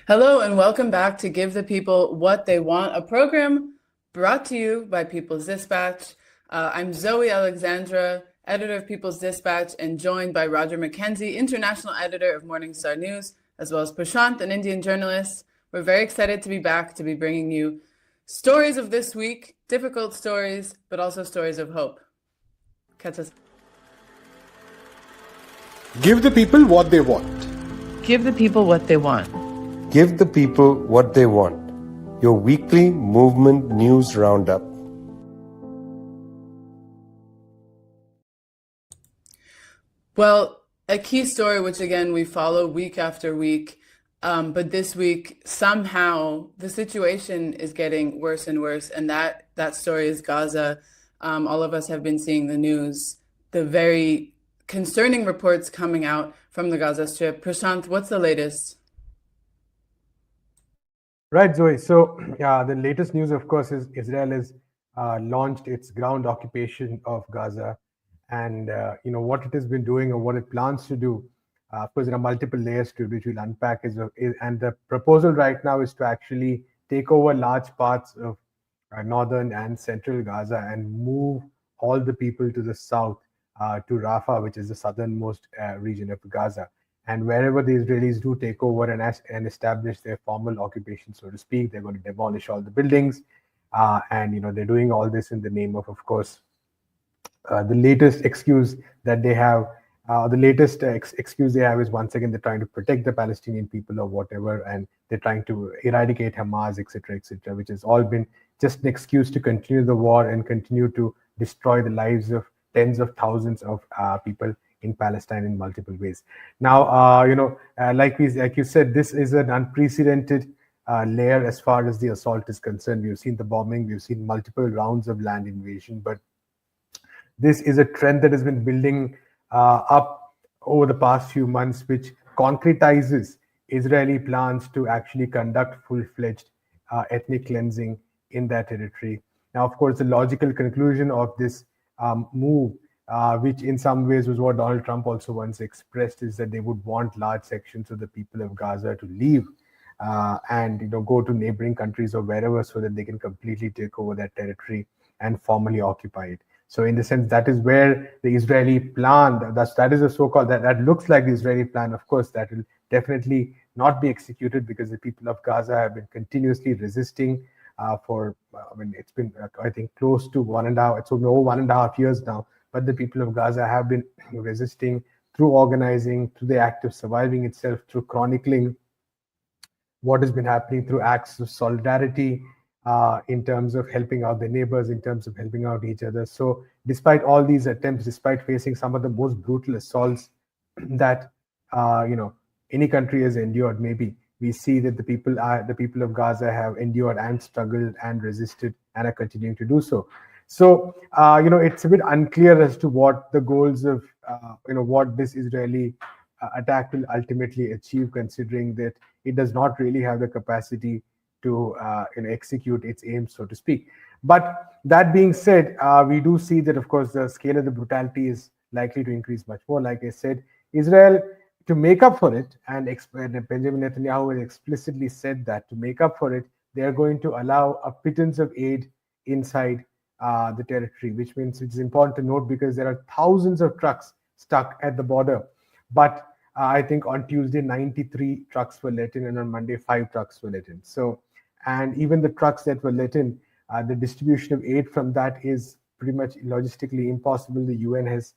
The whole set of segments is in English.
Hello and welcome back to Give the People What They Want, a program brought to you by People's Dispatch. I'm Zoe Alexandra, editor of People's Dispatch, and joined by Roger McKenzie, international editor of Morning Star News, as well as Prasanth, an Indian journalist. We're very excited to be back to be bringing you stories of this week, difficult stories, but also stories of hope. Catch us. Give the people what they want. Give the people what they want. Give the people what they want. Your weekly movement news roundup. Well, a key story, which again we follow week after week, but this week somehow the situation is getting worse and worse, and that story is Gaza. All of us have been seeing the news, the very concerning reports coming out from the Gaza Strip. Prasanth, what's the latest? Right, Zoe. So the latest news, of course, is Israel has launched its ground occupation of Gaza, and what it has been doing or what it plans to do. Of course, there are multiple layers to which we'll unpack. And the proposal right now is to actually take over large parts of northern and central Gaza and move all the people to the south to Rafah, which is the southernmost region of Gaza. And wherever the Israelis do take over and establish their formal occupation, so to speak, they're going to demolish all the buildings. And they're doing all this in the name of course, the latest excuse that they have. The latest excuse they have is, once again, they're trying to protect the Palestinian people or whatever, and they're trying to eradicate Hamas, etc., which has all been just an excuse to continue the war and continue to destroy the lives of tens of thousands of people in Palestine in multiple ways. Now, like you said, this is an unprecedented layer as far as the assault is concerned. We've seen the bombing, we've seen multiple rounds of land invasion, but this is a trend that has been building up over the past few months, which concretizes Israeli plans to actually conduct full-fledged ethnic cleansing in that territory. Now, of course, the logical conclusion of this move, which in some ways was what Donald Trump also once expressed, is that they would want large sections of the people of Gaza to leave and go to neighboring countries or wherever, so that they can completely take over that territory and formally occupy it. So in the sense, that is where the Israeli plan, that is a so-called, that looks like the Israeli plan. Of course, that will definitely not be executed, because the people of Gaza have been continuously resisting it's been, I think, close to it's over 1.5 years now. But the people of Gaza have been resisting through organizing, through the act of surviving itself, through chronicling what has been happening, through acts of solidarity, in terms of helping out their neighbors, in terms of helping out each other. So despite all these attempts, despite facing some of the most brutal assaults that any country has endured, maybe, we see that the people of Gaza have endured and struggled and resisted and are continuing to do so. So it's a bit unclear as to what the goals of what this Israeli attack will ultimately achieve, considering that it does not really have the capacity to execute its aims, so to speak. But that being said, we do see that, of course, the scale of the brutality is likely to increase much more. Like I said, Israel, to make up for it, and Benjamin Netanyahu has explicitly said that to make up for it, they are going to allow a pittance of aid inside the territory, which is important to note, because there are thousands of trucks stuck at the border. But I think on Tuesday, 93 trucks were let in, and on Monday, 5 trucks were let in. So, and even the trucks that were let in, the distribution of aid from that is pretty much logistically impossible. The UN has,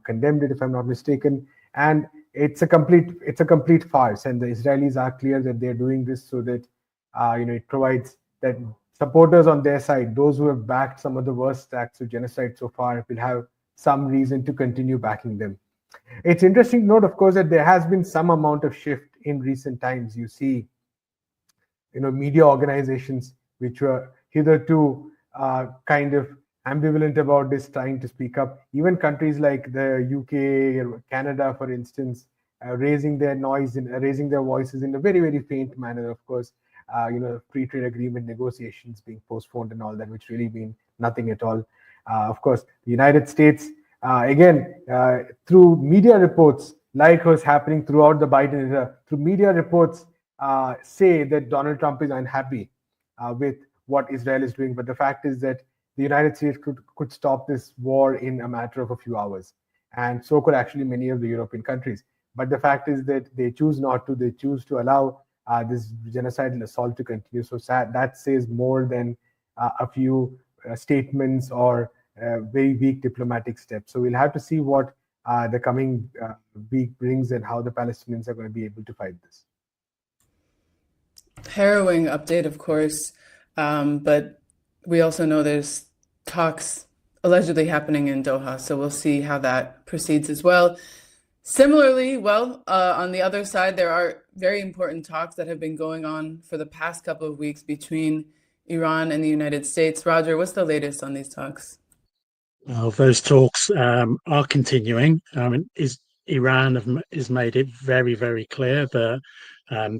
condemned it, if I'm not mistaken, and it's a complete farce. And the Israelis are clear that they're doing this so that, it provides that supporters on their side, those who have backed some of the worst acts of genocide so far, will have some reason to continue backing them. It's interesting to note, of course, that there has been some amount of shift in recent times. You see, media organizations which were hitherto kind of ambivalent about this, trying to speak up. Even countries like the UK or Canada, for instance, raising their voices in a very, very faint manner, of course. Free trade agreement negotiations being postponed and all that, which really mean nothing at all. Of course, the United States, again, through media reports, like was happening throughout the Biden era, through media reports, say that Donald Trump is unhappy with what Israel is doing, but the fact is that the United States could stop this war in a matter of a few hours, and so could actually many of the European countries. But the fact is that they choose not to. They choose to allow this genocidal assault to continue. So that says more than a few statements or very weak diplomatic steps. So we'll have to see what the coming week brings and how the Palestinians are going to be able to fight this. Harrowing update, of course, but we also know there's talks allegedly happening in Doha, so we'll see how that proceeds as well. Similarly, on the other side, there are very important talks that have been going on for the past couple of weeks between Iran and the United States. Roger, what's the latest on these talks? Well, those talks are continuing. Iran has made it very, very clear that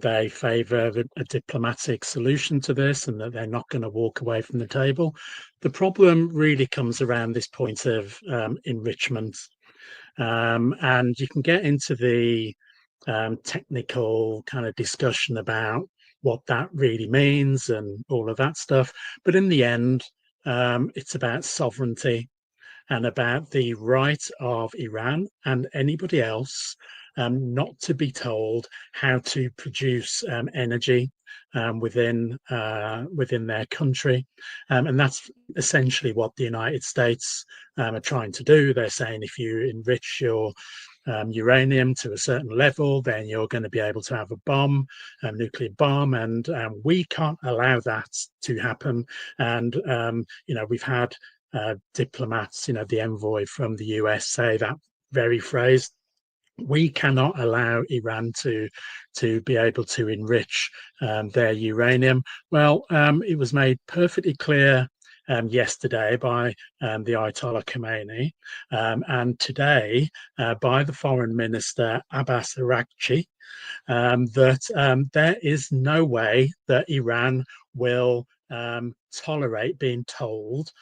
they favour a diplomatic solution to this and that they're not going to walk away from the table. The problem really comes around this point of enrichment. And you can get into the technical kind of discussion about what that really means and all of that stuff. But in the end, it's about sovereignty and about the right of Iran and anybody else not to be told how to produce energy within their country. And that's essentially what the United States are trying to do. They're saying if you enrich your uranium to a certain level, then you're going to be able to have a bomb, a nuclear bomb, and we can't allow that to happen. And we've had diplomats, the envoy from the US, say that very phrase. We cannot allow Iran to be able to enrich their uranium. Well, it was made perfectly clear yesterday by the Ayatollah Khomeini and today by the Foreign Minister Abbas Araghchi that there is no way that Iran will tolerate being told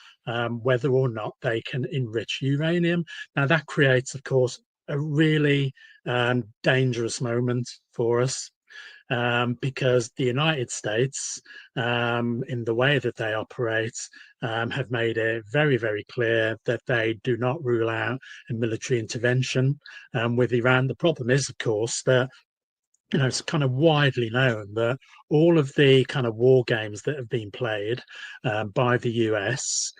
whether or not they can enrich uranium. Now, that creates, of course, a really dangerous moment for us because the United States, in the way that they operate, have made it very, very clear that they do not rule out a military intervention with Iran. The problem is, of course, that it's kind of widely known that all of the kind of war games that have been played by the US,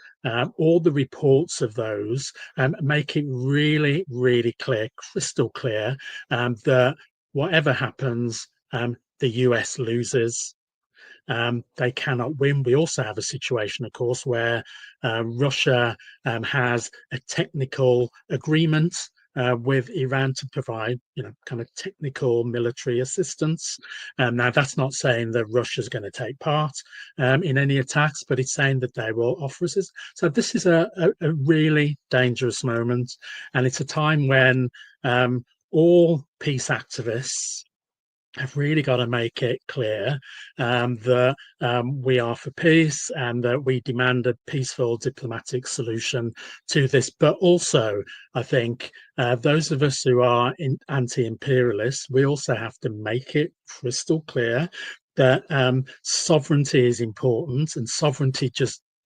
all the reports of those make it really, really clear, crystal clear, that whatever happens, the US loses. They cannot win. We also have a situation, of course, where Russia has a technical agreement with Iran to provide, kind of technical military assistance. Now, that's not saying that Russia's going to take part in any attacks, but it's saying that they will offer assistance. So this is a really dangerous moment, and it's a time when all peace activists have really got to make it clear that we are for peace and that we demand a peaceful diplomatic solution to this. But also, I think those of us who are anti-imperialists, we also have to make it crystal clear that sovereignty is important, and sovereignty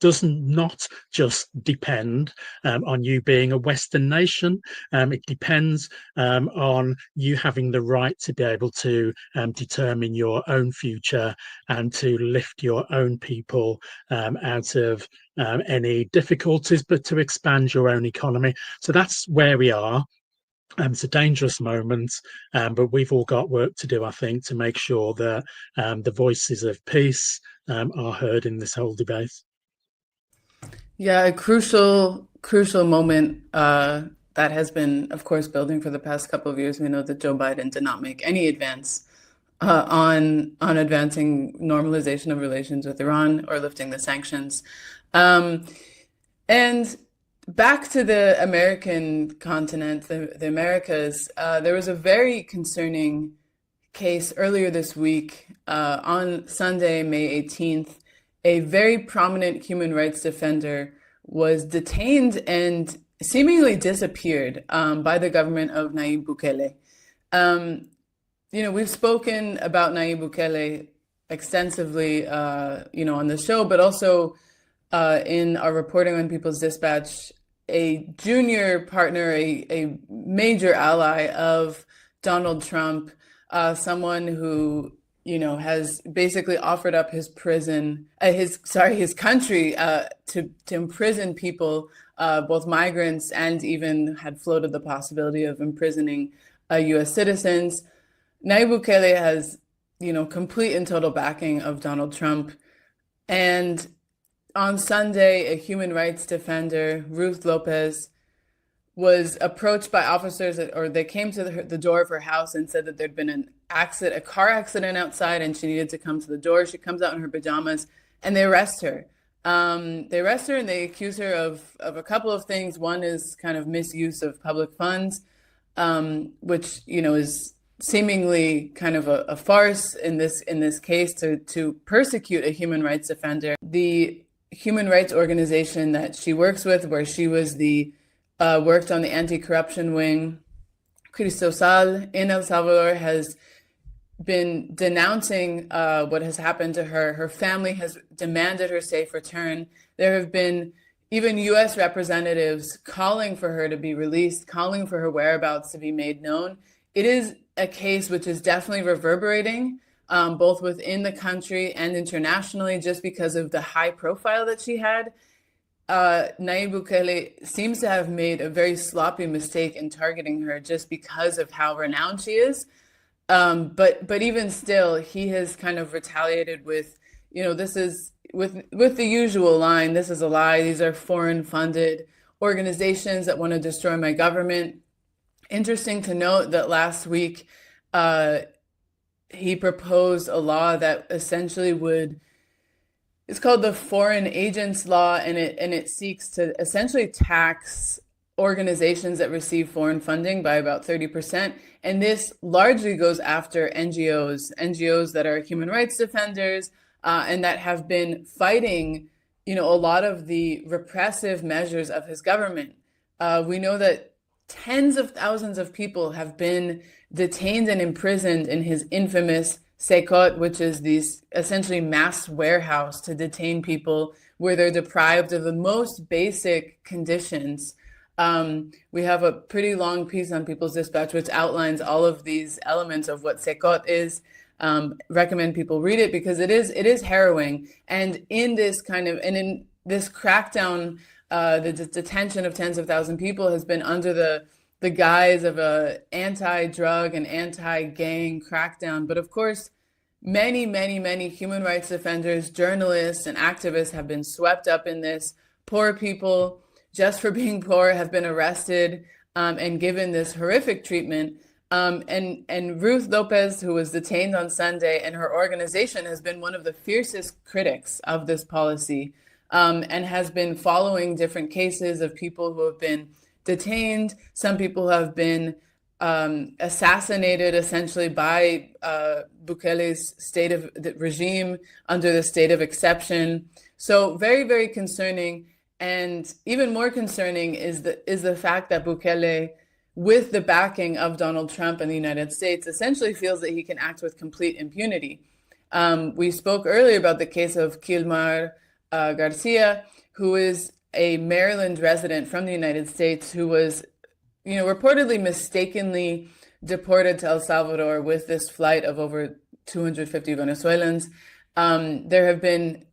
does not just depend on you being a Western nation. It depends on you having the right to be able to determine your own future and to lift your own people out of any difficulties, but to expand your own economy. So that's where we are. It's a dangerous moment, but we've all got work to do, I think, to make sure that the voices of peace are heard in this whole debate. Yeah, a crucial moment that has been, of course, building for the past couple of years. We know that Joe Biden did not make any advance on advancing normalization of relations with Iran or lifting the sanctions. And back to the American continent, the Americas, there was a very concerning case earlier this week on Sunday, May 18th. A very prominent human rights defender was detained and seemingly disappeared by the government of Nayib Bukele. we've spoken about Nayib Bukele extensively, on the show, but also in our reporting on People's Dispatch, a junior partner, a major ally of Donald Trump, someone who, has basically offered up his country to imprison people, both migrants, and even had floated the possibility of imprisoning U.S. citizens. Nayib Bukele has, complete and total backing of Donald Trump. And on Sunday, a human rights defender, Ruth López, was approached by officers, or they came to the door of her house and said that there'd been a car accident outside, and she needed to come to the door. She comes out in her pajamas, and they arrest her. They arrest her and they accuse her of a couple of things. One is kind of misuse of public funds, which is seemingly kind of a farce in this case to persecute a human rights defender. The human rights organization that she works with, where she was worked on the anti-corruption wing, Cristosal in El Salvador, has been denouncing what has happened to her. Her family has demanded her safe return. There have been even U.S. representatives calling for her to be released, calling for her whereabouts to be made known. It is a case which is definitely reverberating, both within the country and internationally, just because of the high profile that she had. Nayib Bukele seems to have made a very sloppy mistake in targeting her just because of how renowned she is. But even still, he has kind of retaliated with, this is with the usual line, this is a lie. These are foreign funded organizations that want to destroy my government. Interesting to note that last week, he proposed a law that essentially it's called the Foreign Agents Law, and it seeks to essentially tax organizations that receive foreign funding by about 30%. And this largely goes after NGOs that are human rights defenders, and that have been fighting, a lot of the repressive measures of his government. We know that tens of thousands of people have been detained and imprisoned in his infamous Secot, which is this essentially mass warehouse to detain people where they're deprived of the most basic conditions. We have a pretty long piece on People's Dispatch which outlines all of these elements of what Secot is. Recommend people read it because it is harrowing. And in this crackdown, the detention of tens of thousands of people has been under the guise of a anti-drug and anti-gang crackdown. But of course, many, many, many human rights defenders, journalists, and activists have been swept up in this. Poor people, just for being poor, have been arrested and given this horrific treatment. And Ruth López, who was detained on Sunday, and her organization has been one of the fiercest critics of this policy, and has been following different cases of people who have been detained. Some people have been assassinated essentially by Bukele's regime under the state of exception. So very, very concerning. And even more concerning is the fact that Bukele, with the backing of Donald Trump and the United States, essentially feels that he can act with complete impunity. We spoke earlier about the case of Kilmar Garcia, who is a Maryland resident from the United States who was, reportedly mistakenly deported to El Salvador with this flight of over 250 Venezuelans. There have been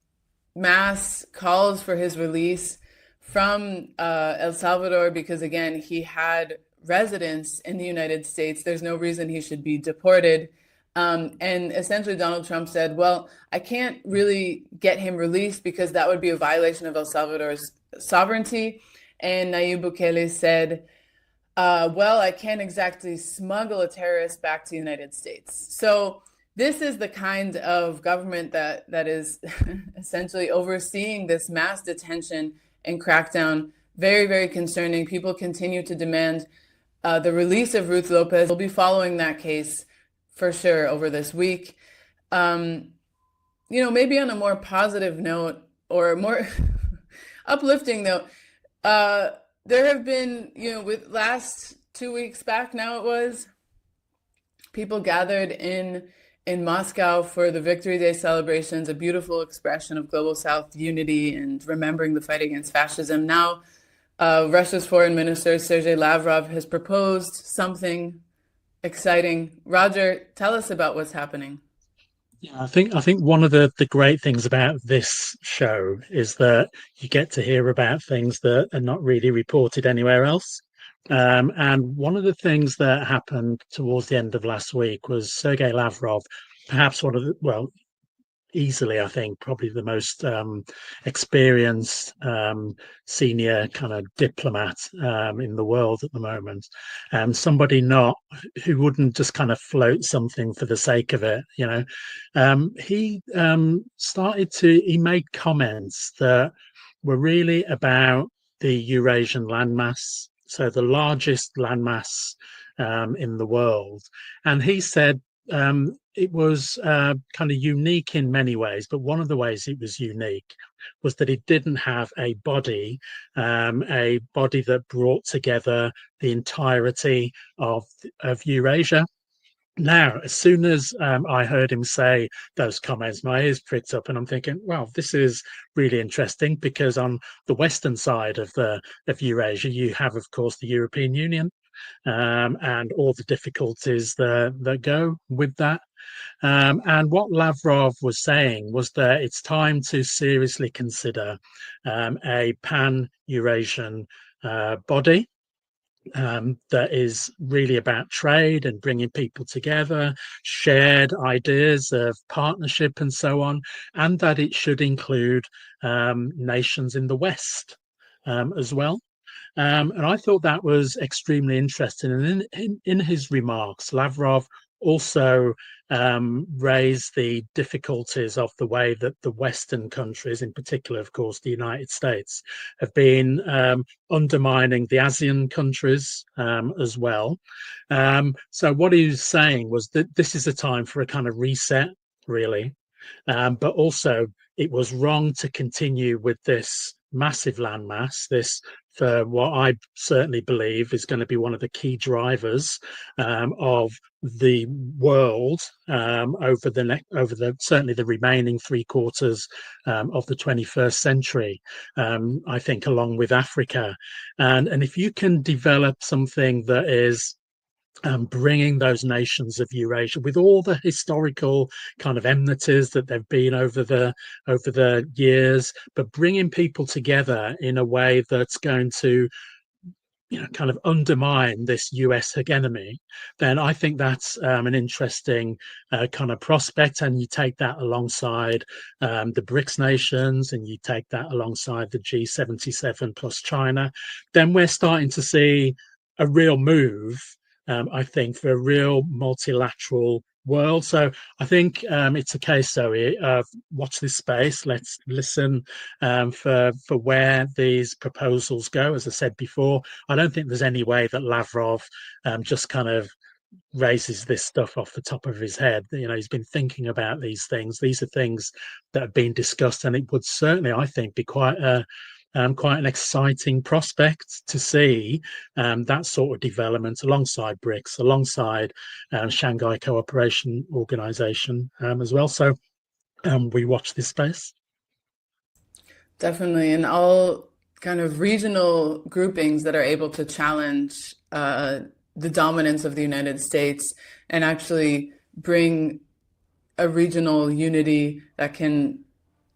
mass calls for his release from El Salvador because, again, he had residence in the United States. There's no reason he should be deported. And essentially Donald Trump said, well, I can't really get him released because that would be a violation of El Salvador's sovereignty. And Nayib Bukele said, well, I can't exactly smuggle a terrorist back to the United States. So this is the kind of government that is essentially overseeing this mass detention and crackdown. Very, very concerning. People continue to demand the release of Ruth López. We'll be following that case for sure over this week. Maybe on a more positive note or more uplifting note, there have been, with last 2 weeks back now it was, people gathered in Moscow for the Victory Day celebrations, a beautiful expression of Global South unity and remembering the fight against fascism. Now, Russia's Foreign Minister Sergey Lavrov has proposed something exciting. Roger, tell us about what's happening. Yeah, I think one of the great things about this show is that you get to hear about things that are not really reported anywhere else. And one of the things that happened towards the end of last week was Sergey Lavrov, perhaps one of the, well, easily, I think, probably the most experienced senior kind of diplomat in the world at the moment. Somebody who wouldn't just kind of float something for the sake of it, you know. He made comments that were really about the Eurasian landmass, so the largest landmass in the world. And he said it was kind of unique in many ways, but one of the ways it was unique was that it didn't have a body that brought together the entirety of Eurasia. Now, as soon as I heard him say those comments, my ears pricked up, and I'm thinking, well, this is really interesting, because on the western side of Eurasia, you have, of course, the European Union, and all the difficulties that go with that. And what Lavrov was saying was that it's time to seriously consider a pan-Eurasian body that is really about trade and bringing people together, shared ideas of partnership and so on, and that it should include nations in the West as well. And I thought that was extremely interesting. And in his remarks, Lavrov also raised the difficulties of the way that the Western countries, in particular, of course, the United States, have been undermining the ASEAN countries as well. So what he was saying was that this is a time for a kind of reset, really. But also it was wrong to continue with this massive landmass, this, for what I certainly believe is going to be one of the key drivers of the world over certainly the remaining 3/4 of the 21st century, I think, along with Africa. And if you can develop something that is bringing those nations of Eurasia, with all the historical kind of enmities that they've been over the years, but bringing people together in a way that's going to, you know, kind of undermine this US hegemony, then I think that's an interesting kind of prospect. And you take that alongside the BRICS nations, and you take that alongside the G77 plus China, then we're starting to see a real move, I think, for a real multilateral world. So I think it's a case, Zoe, of watch this space. Let's listen for where these proposals go. As I said before, I don't think there's any way that Lavrov just kind of raises this stuff off the top of his head. You know, he's been thinking about these things. These are things that have been discussed, and it would certainly, I think, be quite an exciting prospect to see that sort of development alongside BRICS, alongside Shanghai Cooperation Organization as well. So we watch this space. Definitely. And all kind of regional groupings that are able to challenge the dominance of the United States and actually bring a regional unity that can,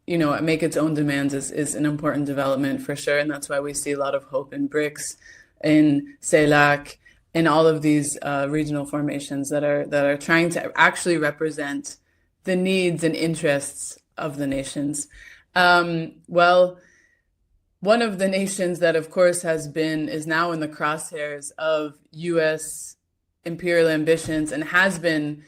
you know, make its own demands is an important development for sure. And that's why we see a lot of hope in BRICS, in CELAC, in all of these regional formations that are trying to actually represent the needs and interests of the nations. Well, one of the nations that, of course, is now in the crosshairs of U.S. imperial ambitions and has been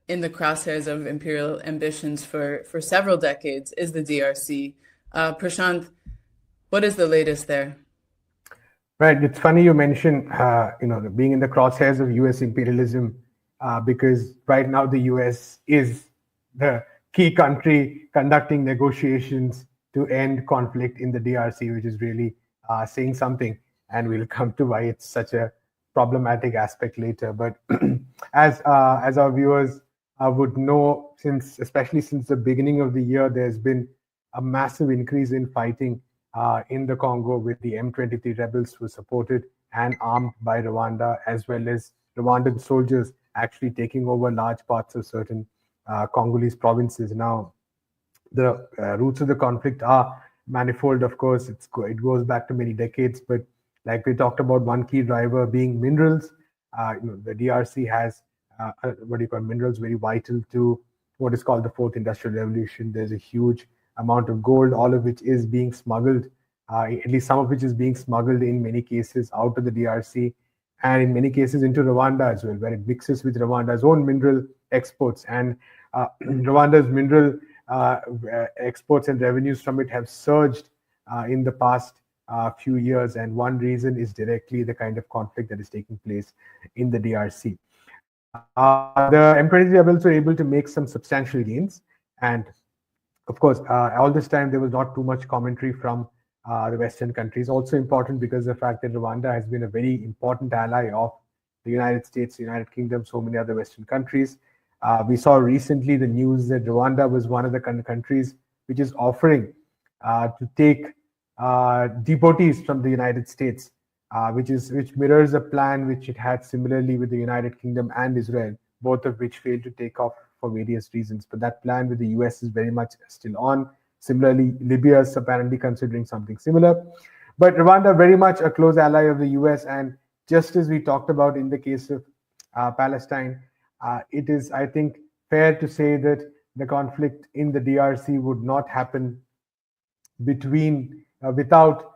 in the crosshairs of imperial ambitions for several decades is the DRC. Prasanth, what is the latest there? Right. It's funny you mention, being in the crosshairs of U.S. imperialism, because right now the U.S. is the key country conducting negotiations to end conflict in the DRC, which is really saying something. And we'll come to why it's such a problematic aspect later. But as our viewers would know, especially since the beginning of the year, there's been a massive increase in fighting in the Congo, with the M23 rebels who were supported and armed by Rwanda, as well as Rwandan soldiers actually taking over large parts of certain Congolese provinces. Now, the roots of the conflict are manifold, of course. It goes back to many decades, but like we talked about, one key driver being minerals. The DRC has minerals very vital to what is called the fourth industrial revolution. There's a huge amount of gold, all of which is being smuggled, at least some of which is being smuggled in many cases out of the DRC, and in many cases into Rwanda as well, where it mixes with Rwanda's own mineral exports. And Rwanda's mineral exports and revenues from it have surged in the past few years, and one reason is directly the kind of conflict that is taking place in the DRC. The M23 rebels were able to make some substantial gains, and of course, all this time there was not too much commentary from the Western countries. Also important because of the fact that Rwanda has been a very important ally of the United States, United Kingdom, so many other Western countries. We saw recently the news that Rwanda was one of the countries which is offering to take deportees from the United States, which mirrors a plan which it had similarly with the United Kingdom and Israel, both of which failed to take off for various reasons. But that plan with the US is very much still on. Similarly, Libya is apparently considering something similar. But Rwanda, very much a close ally of the US, and just as we talked about in the case of Palestine, it is, I think, fair to say that the conflict in the DRC would not happen without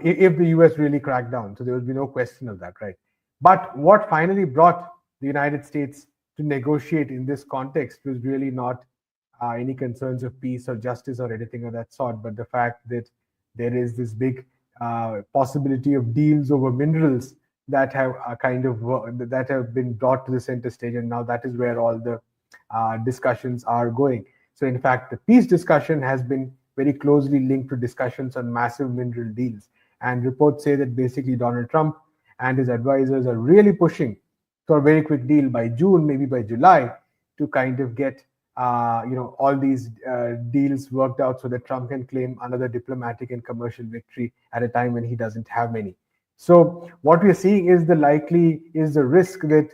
if the US really cracked down. So there would be no question of that, right? But what finally brought the United States to negotiate in this context was really not any concerns of peace or justice or anything of that sort, but the fact that there is this big possibility of deals over minerals that have that have been brought to the center stage, and now that is where all the discussions are going. So in fact, the peace discussion has been very closely linked to discussions on massive mineral deals, and reports say that basically Donald Trump and his advisors are really pushing for a very quick deal by June, maybe by July, to kind of get all these deals worked out so that Trump can claim another diplomatic and commercial victory at a time when he doesn't have many. So what we are seeing is the risk that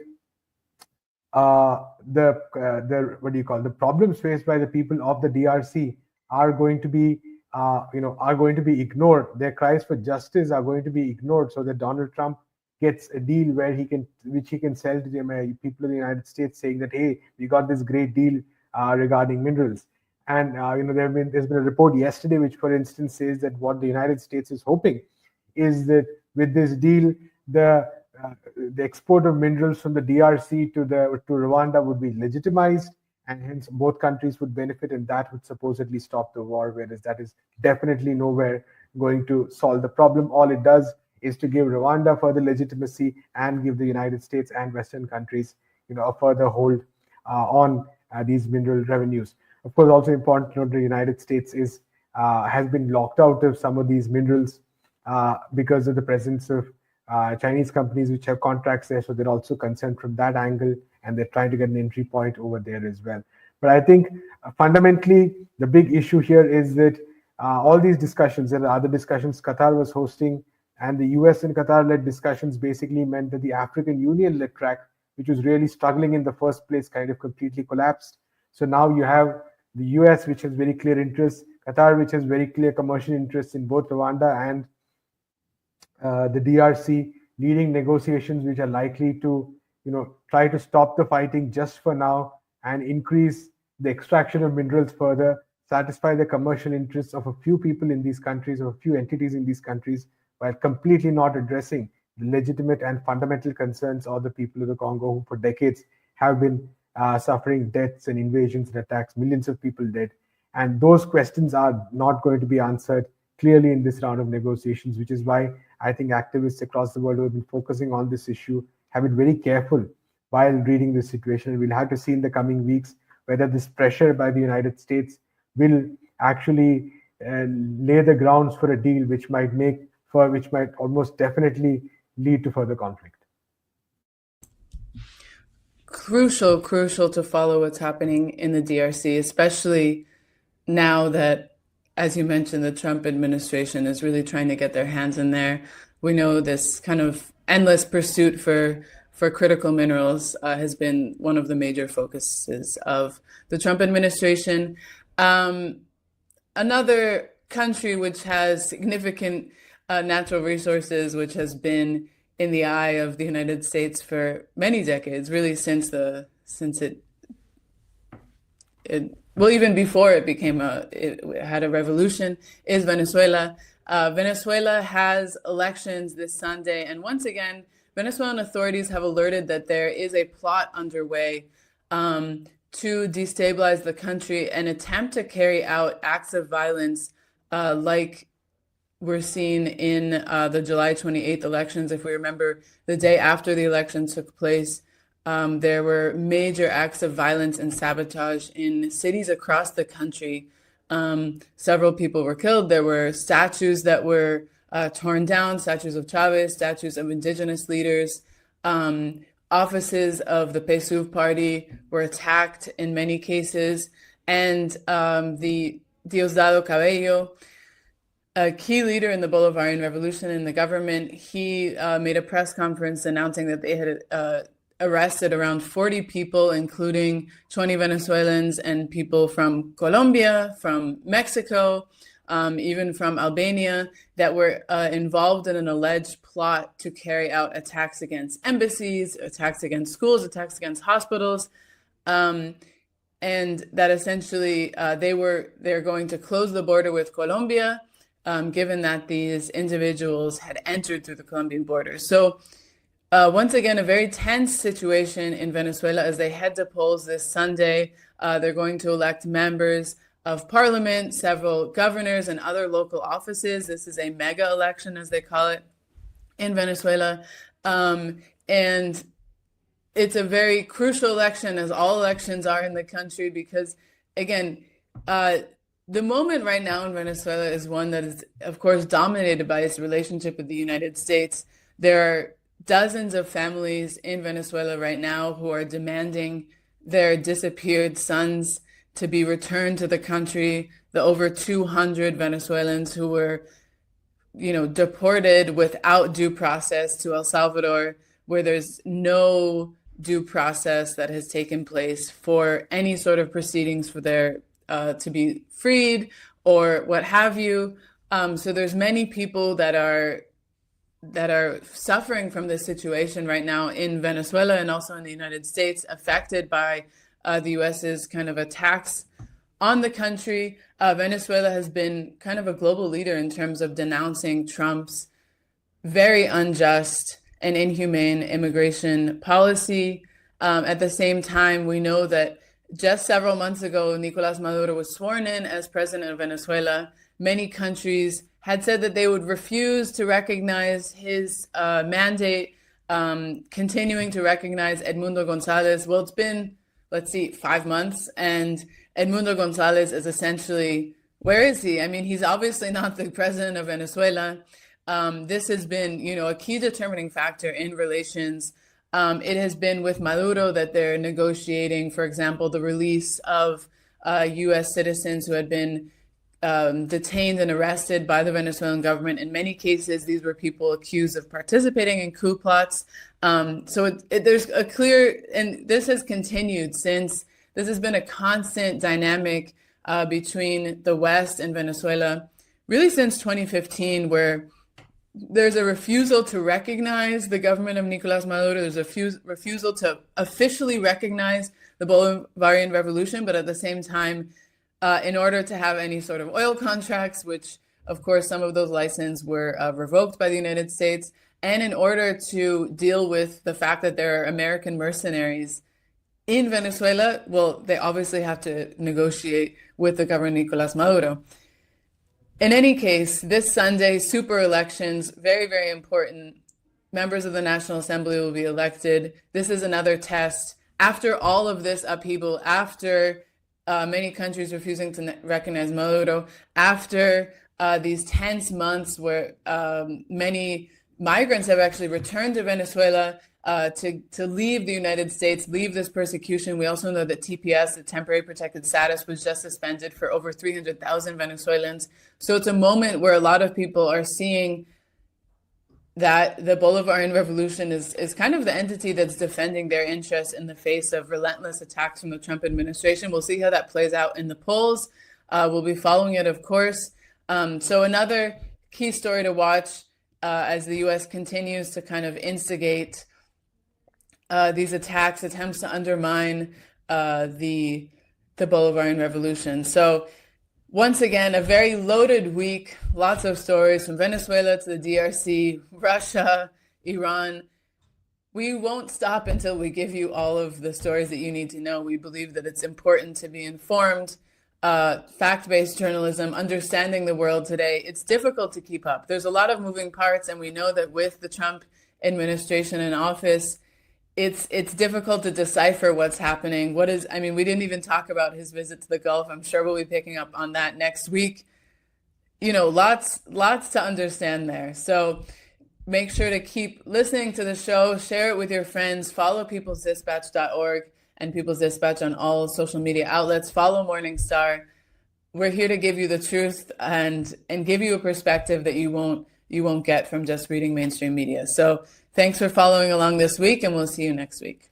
the problems faced by the people of the DRC are going to be ignored. Their cries for justice are going to be ignored, so that Donald Trump gets a deal which he can sell to the people of the United States, saying that, hey, we got this great deal regarding minerals. And there's been a report yesterday which, for instance, says that what the United States is hoping is that with this deal, the export of minerals from the DRC to Rwanda would be legitimized, and hence both countries would benefit, and that would supposedly stop the war, whereas that is definitely nowhere going to solve the problem. All it does is to give Rwanda further legitimacy and give the United States and Western countries a further hold on these mineral revenues. Of course, also important to note, the United States has been locked out of some of these minerals because of the presence of Chinese companies which have contracts there, so they're also concerned from that angle, and they're trying to get an entry point over there as well. But I think fundamentally the big issue here is that all these discussions, and other discussions Qatar was hosting, and the US and Qatar-led discussions basically meant that the African Union-led track, which was really struggling in the first place, kind of completely collapsed. So now you have the US, which has very clear interests, Qatar, which has very clear commercial interests in both Rwanda and the DRC, leading negotiations which are likely to try to stop the fighting just for now and increase the extraction of minerals further, satisfy the commercial interests of a few people in these countries, or a few entities in these countries, while completely not addressing the legitimate and fundamental concerns of the people of the Congo, who for decades have been suffering deaths and invasions and attacks, millions of people dead. And those questions are not going to be answered clearly in this round of negotiations, which is why I think activists across the world who have been focusing on this issue have been very careful while reading this situation. And we'll have to see in the coming weeks whether this pressure by the United States will actually lay the grounds for a deal which might almost definitely lead to further conflict. crucial to follow what's happening in the DRC, especially now that, as you mentioned, the Trump administration is really trying to get their hands in there. We know this kind of endless pursuit for critical minerals has been one of the major focuses of the Trump administration. Another country which has significant natural resources, which has been in the eye of the United States for many decades, really since it even before it had a revolution, is Venezuela. Venezuela has elections this Sunday, and once again, Venezuelan authorities have alerted that there is a plot underway to destabilize the country and attempt to carry out acts of violence like we're seeing in the July 28th elections. If we remember, the day after the election took place, there were major acts of violence and sabotage in cities across the country. Several people were killed. There were statues that were torn down, statues of Chavez, statues of indigenous leaders. Offices of the PSUV party were attacked in many cases. And the Diosdado Cabello, a key leader in the Bolivarian Revolution in the government, he made a press conference announcing that they had arrested around 40 people, including 20 Venezuelans and people from Colombia, from Mexico, even from Albania, that were involved in an alleged plot to carry out attacks against embassies, attacks against schools, attacks against hospitals, and that essentially they're going to close the border with Colombia, given that these individuals had entered through the Colombian border. So once again, a very tense situation in Venezuela as they head to polls this Sunday. They're going to elect members of parliament, several governors, and other local offices. This is a mega election, as they call it, in Venezuela. And it's a very crucial election, as all elections are in the country, because, again, the moment right now in Venezuela is one that is, of course, dominated by its relationship with the United States. There are dozens of families in Venezuela right now who are demanding their disappeared sons to be returned to the country. The over 200 Venezuelans who were, deported without due process to El Salvador, where there's no due process that has taken place for any sort of proceedings for their to be freed or what have you. So there's many people that are suffering from this situation right now in Venezuela and also in the United States, affected by the US's kind of attacks on the country. Venezuela has been kind of a global leader in terms of denouncing Trump's very unjust and inhumane immigration policy. At the same time, we know that just several months ago, Nicolás Maduro was sworn in as president of Venezuela. Many countries had said that they would refuse to recognize his mandate, continuing to recognize Edmundo González. Well, it's been, 5 months, and Edmundo González is essentially, where is he? I mean, he's obviously not the president of Venezuela. This has been, a key determining factor in relations. It has been with Maduro that they're negotiating, for example, the release of U.S. citizens who had been detained and arrested by the Venezuelan government. In many cases, these were people accused of participating in coup plots. So there's a clear, and this has continued since, this has been a constant dynamic between the West and Venezuela, really since 2015, where there's a refusal to recognize the government of Nicolás Maduro. There's a refusal to officially recognize the Bolivarian Revolution, but at the same time, in order to have any sort of oil contracts, which of course some of those licenses were revoked by the United States, and in order to deal with the fact that there are American mercenaries in Venezuela, well, they obviously have to negotiate with the government of Nicolás Maduro. In any case, this Sunday, super elections, very, very important. Members of the National Assembly will be elected. This is another test. After all of this upheaval, after many countries refusing to recognize Maduro, after these tense months where many migrants have actually returned to Venezuela, to leave the United States, leave this persecution. We also know that TPS, the temporary protected status, was just suspended for over 300,000 Venezuelans. So it's a moment where a lot of people are seeing that the Bolivarian Revolution is kind of the entity that's defending their interests in the face of relentless attacks from the Trump administration. We'll see how that plays out in the polls. We'll be following it, of course. So another key story to watch as the U.S. continues to kind of instigate these attacks, attempts to undermine the Bolivarian Revolution. So once again, a very loaded week, lots of stories from Venezuela to the DRC, Russia, Iran. We won't stop until we give you all of the stories that you need to know. We believe that it's important to be informed. Fact-based journalism, understanding the world today, it's difficult to keep up. There's a lot of moving parts, and we know that with the Trump administration in office, it's difficult to decipher what's happening. We didn't even talk about his visit to the Gulf. I'm sure we'll be picking up on that next week. Lots to understand there. So make sure to keep listening to the show, share it with your friends, follow peoplesdispatch.org and People's Dispatch on all social media outlets. Follow Morningstar. We're here to give you the truth and give you a perspective that you won't get from just reading mainstream media. So thanks for following along this week, and we'll see you next week.